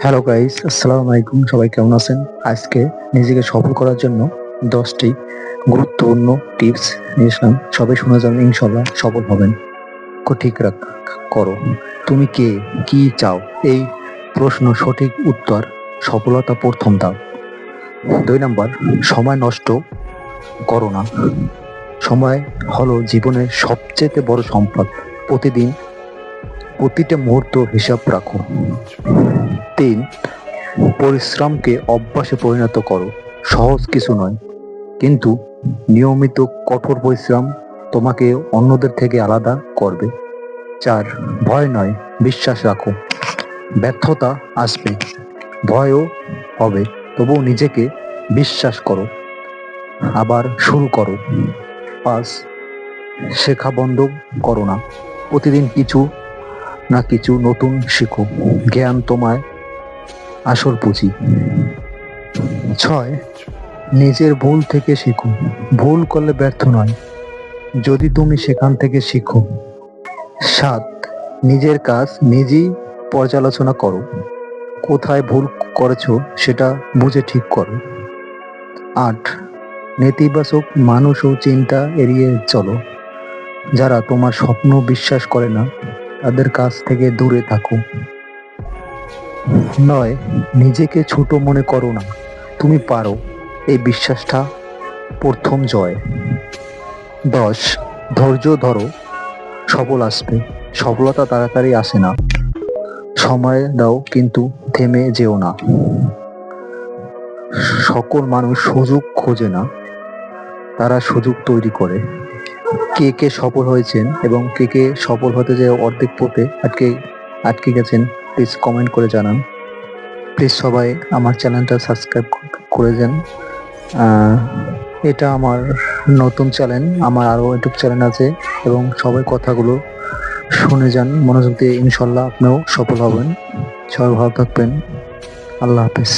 Hello guys, আসসালামু আলাইকুম। সবাই কেমন আছেন? আজকে নিজেকে সফল করার জন্য 10টি গুরুত্বপূর্ণ টিপস নিয়ে আসলাম। সবাই শুনে যাবেন, ইনশাল্লাহ সফল হবেন। ঠিক করো, তুমি কে, কি চাও? এই প্রশ্ন সঠিক উত্তর সফলতা প্রথম ধাপ। 2 নাম্বার, সময় নষ্ট করো না। সময় হলো জীবনের সবচেয়ে বড় সম্পদ। প্রতিদিন প্রতিটা মুহূর্ত হিসাব রাখো। 3, পরিশ্রমকে অভ্যাসে পরিণত করো। সহজ কিছু নয়, কিন্তু নিয়মিত কঠোর পরিশ্রম তোমাকে অন্যদের থেকে আলাদা করবে। 4, ভয় নয়, বিশ্বাস রাখো। ব্যর্থতা আসবে, ভয়ও হবে, তবুও নিজেকে বিশ্বাস করো, আবার শুরু করো। 5, শেখা বন্ধ করো না। প্রতিদিন কিছু না কিছু নতুন শিখো। জ্ঞান তোমার আসল পুঁজি। 6, নিজের ভুল থেকে শিখো। ভুল করলে ব্যর্থ নয়, যদি তুমি সেখান থেকে শিখো। 7, নিজের কাজ নিজেই পর্যালোচনা করো। কোথায় ভুল করেছো সেটা বুঝে ঠিক করো। 8, নেতিবাচক মানুষ ও চিন্তা এড়িয়ে চলো। যারা তোমার স্বপ্ন বিশ্বাস করে না, তাদের কাছ থেকে দূরে থাকো। 9, নিজেকে ছোট মনে করো না, তুমি পারো। এই বিশ্বাসটা প্রথম জয়। 10, ধৈর্য ধরো, সফল আসবে। সফলতা তাড়াতাড়ি আসে না, সময় দাও, কিন্তু থেমে যেও না। সকল মানুষ সুযোগ খোঁজে না, তারা সুযোগ তৈরি করে। কে কে সফল হয়েছেন এবং কে কে সফল হতে যে অর্ধেক পথে আটকে আটকে গেছেন, প্লিজ কমেন্ট করে জানান। প্লিজ সবাই আমার চ্যানেলটা সাবস্ক্রাইব করে যান। এটা আমার নতুন চ্যানেল, আমার আরও ইউটিউব চ্যানেল আছে, এবং সবাই কথাগুলো শুনে যান মনোযোগ দিয়ে। ইনশাল্লাহ আপনিও সফল হবেন। সবাই ভালো থাকবেন। আল্লাহ হাফেজ।